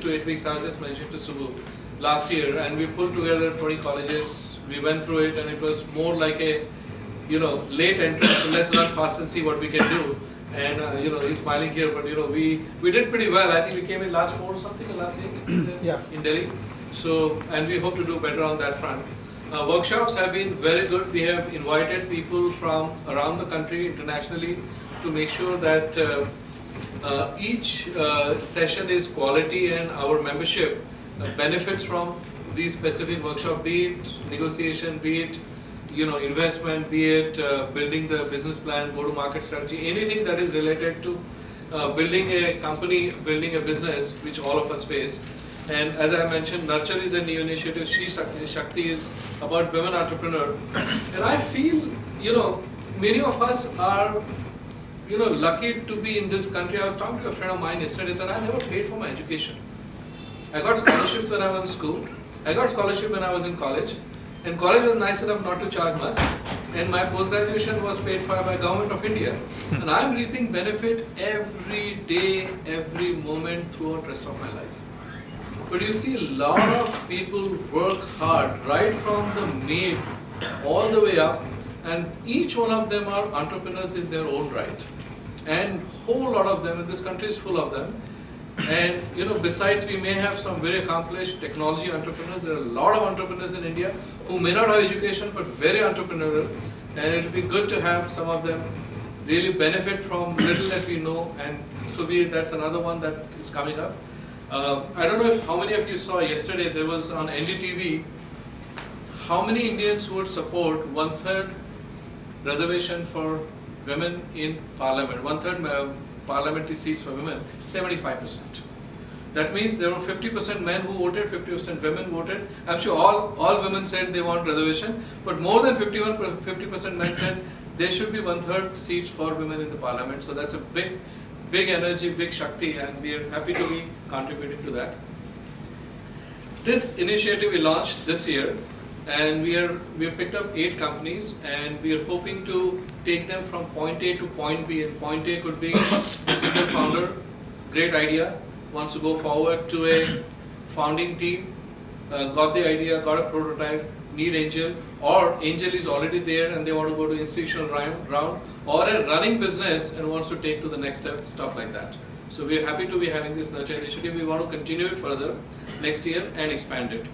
to 8 weeks, I was just mentioning to Subbu last year, and we pulled together 20 colleges. We went through it, and it was more like a, late entrance. So let's run fast and see what we can do. And he's smiling here, but we did pretty well. I think we came in last 4 or something, or last 8 in Delhi. So, and we hope to do better on that front. Workshops have been very good. We have invited people from around the country, internationally, to make sure that each session is quality, and our membership benefits from these specific workshops, be it negotiation, be it investment, be it building the business plan, go-to-market strategy, anything that is related to building a company, building a business, which all of us face. And as I mentioned, Nurture is a new initiative. Shakti is about women entrepreneur. And I feel, many of us are, lucky to be in this country. I was talking to a friend of mine yesterday that I never paid for my education. I got scholarships when I was in school. I got scholarship when I was in college. And college was nice enough not to charge much. And my post-graduation was paid for by Government of India. And I'm reaping benefit every day, every moment throughout the rest of my life. But you see a lot of people work hard, right from the maid all the way up, and each one of them are entrepreneurs in their own right. And whole lot of them, and this country is full of them. And besides, we may have some very accomplished technology entrepreneurs. There are a lot of entrepreneurs in India who may not have education but very entrepreneurial, and it would be good to have some of them really benefit from little that we know. And so that's another one that is coming up. I don't know how many of you saw yesterday, there was on NDTV, how many Indians would support 1/3 reservation for women in parliament, 1/3 parliamentary seats for women, 75%. That means there were 50% men who voted, 50% women voted. I'm sure all women said they want reservation, but more than 50% men said there should be 1/3 seats for women in the parliament. So that's a big energy, big Shakti, and we are happy to be contributing to that. This initiative we launched this year, and we have picked up 8 companies, and we are hoping to take them from point A to point B. And point A could be a single founder, great idea, wants to go forward to a founding team, got the idea, got a prototype, need angel, or angel is already there and they want to go to institutional round, or a running business and wants to take to the next step, stuff like that. So we are happy to be having this Nurture initiative. We want to continue it further next year and expand it.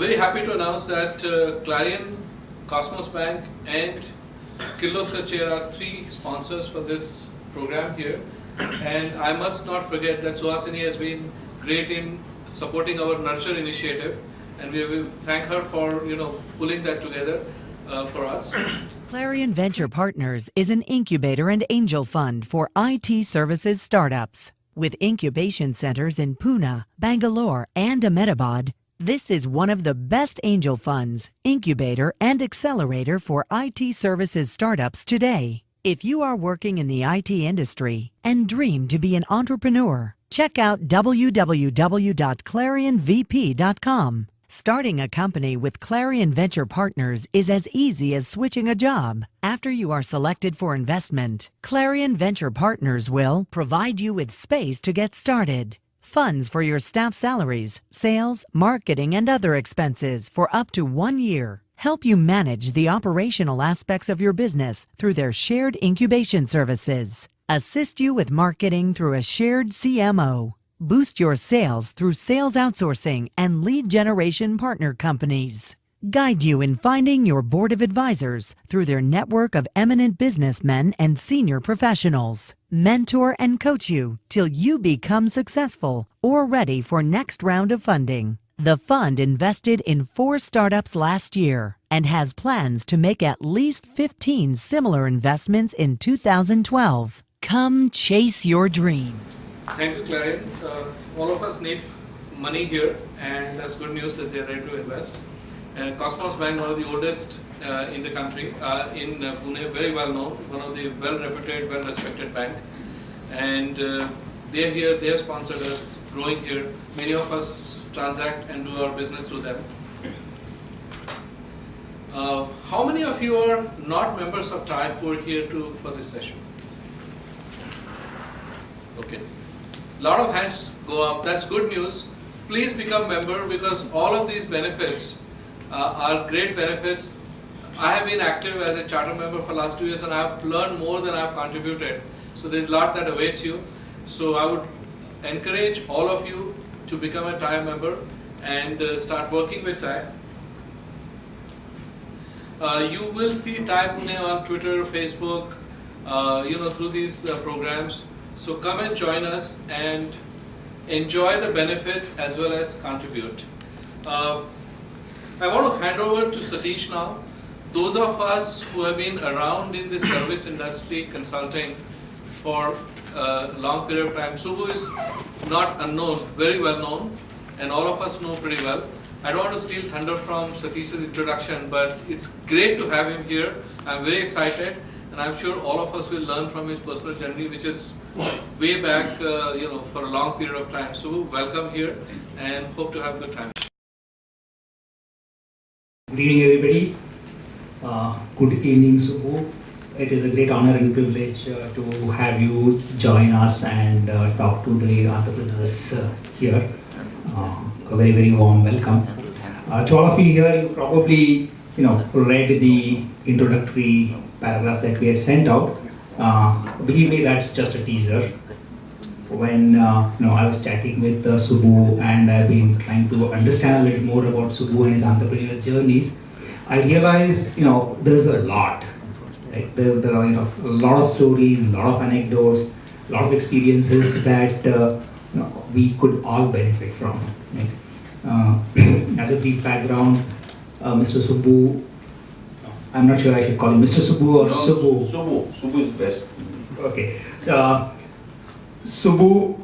Very happy to announce that Clarion, Cosmos Bank, and Kirloskar Chair are 3 sponsors for this program here. And I must not forget that Suhasini has been great in supporting our Nurture initiative, and we will thank her for pulling that together for us. Clarion Venture Partners is an incubator and angel fund for IT services startups. With incubation centers in Pune, Bangalore, and Ahmedabad, this is one of the best angel funds, incubator, and accelerator for IT services startups today. If you are working in the IT industry and dream to be an entrepreneur, check out www.clarionvp.com. Starting a company with Clarion Venture Partners is as easy as switching a job. After you are selected for investment, Clarion Venture Partners will provide you with space to get started, funds for your staff salaries, sales, marketing, and other expenses for up to 1 year, help you manage the operational aspects of your business through their shared incubation services, assist you with marketing through a shared CMO, boost your sales through sales outsourcing and lead generation partner companies, guide you in finding your board of advisors through their network of eminent businessmen and senior professionals, mentor and coach you till you become successful or ready for next round of funding. The fund invested in 4 startups last year and has plans to make at least 15 similar investments in 2012. Come chase your dream. Thank you, Clarion. All of us need money here, and that's good news that they're ready to invest. Cosmos Bank, one of the oldest in the country, in Pune, very well known, one of the well-reputed, well-respected bank. And they're here, they have sponsored us, growing here. Many of us transact and do our business through them. How many of you are not members of TIE who are here for this session? Okay. lot of hands go up. That's good news. Please become member because all of these benefits are great benefits. I have been active as a charter member for the last 2 years and I have learned more than I have contributed. So there's a lot that awaits you. So I would encourage all of you to become a TiE member and start working with TiE. You will see TiE Pune on Twitter, Facebook, through these programs. So come and join us and enjoy the benefits as well as contribute. I want to hand over to Satish now. Those of us who have been around in the service industry consulting for a long period of time, Subbu is not unknown, very well known, and all of us know pretty well. I don't want to steal thunder from Satish's introduction, but it's great to have him here. I'm very excited, and I'm sure all of us will learn from his personal journey, which is way back, for a long period of time. So welcome here, and hope to have a good time. Good evening, everybody. Good evening, Subbu. It is a great honor and privilege to have you join us and talk to the entrepreneurs here. A very, very warm welcome. To all of you here, you probably, read the introductory paragraph that we had sent out. Believe me, that's just a teaser. When I was chatting with Subbu and I've been trying to understand a little more about Subbu and his entrepreneurial journeys, I realized, there's a lot. Right? There are a lot of stories, a lot of anecdotes, a lot of experiences that we could all benefit from. Right? As a brief background, Mr. Subbu, I'm not sure I should call him Mr. Subbu or Subbu. Subbu is best. Okay. Subbu,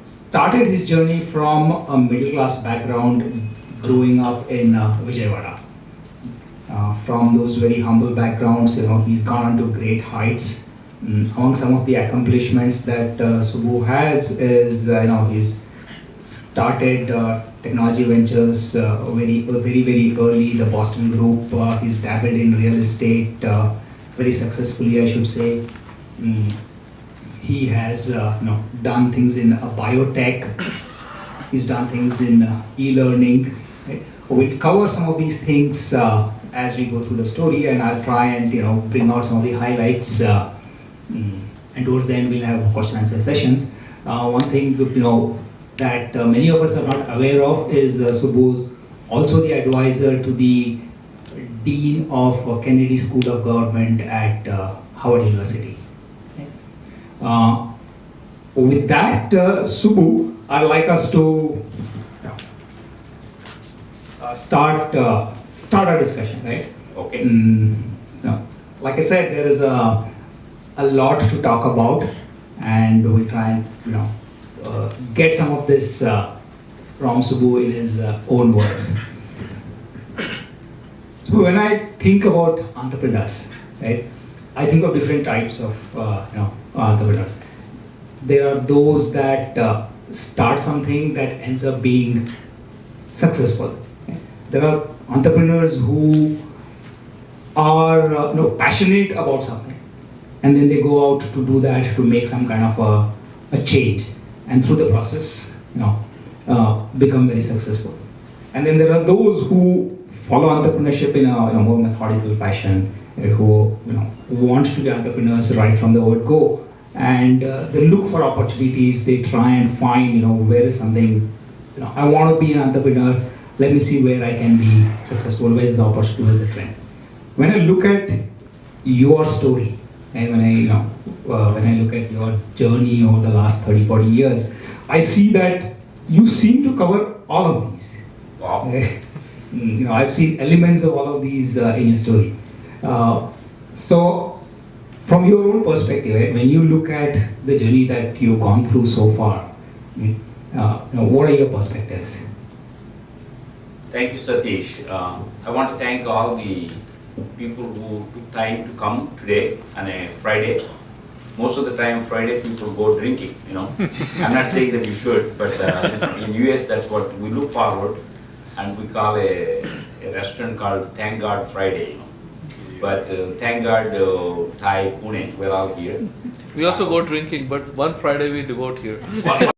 started his journey from a middle class background, growing up in Vijayawada. From those very humble backgrounds, he's gone on to great heights. Among some of the accomplishments that Subbu has is, he's started technology ventures very, very early. The Boston Group. He's dabbled in real estate very successfully, I should say. He has done things in biotech. He's done things in e-learning. Right? We'll cover some of these things as we go through the story, and I'll try and bring out some of the highlights. And towards the end, we'll have question and answer sessions. One thing that many of us are not aware of is Subbu's also the advisor to the Dean of Kennedy School of Government at Howard University. With that, Subbu, I'd like us to start our discussion, right? Okay. Like I said, there is a lot to talk about, and we'll try and get some of this from Subbu in his own words. So when I think about entrepreneurs, right, I think of different types of entrepreneurs. There are those that start something that ends up being successful. There are entrepreneurs who are passionate about something, and then they go out to do that to make some kind of a change, and through the process, become very successful. And then there are those who follow entrepreneurship in a more methodical fashion, who want to be entrepreneurs right from the word go, and they look for opportunities. They try and find where is something, I want to be an entrepreneur. Let me see where I can be successful. Where is the opportunity? Where is the trend? When I look at your story, and when I look at your journey over the last 30-40 years, I see that you seem to cover all of these. Wow. I've seen elements of all of these in your story. So, from your own perspective, right, when you look at the journey that you've gone through so far, what are your perspectives? Thank you, Satish. I want to thank all the people who took time to come today on a Friday. Most of the time, Friday people go drinking. I'm not saying that you should, but in US that's what we look forward, and we call a restaurant called Thank God Friday. But thank God, Thai, Pune, we're all here. We also go drinking, but one Friday we devote here.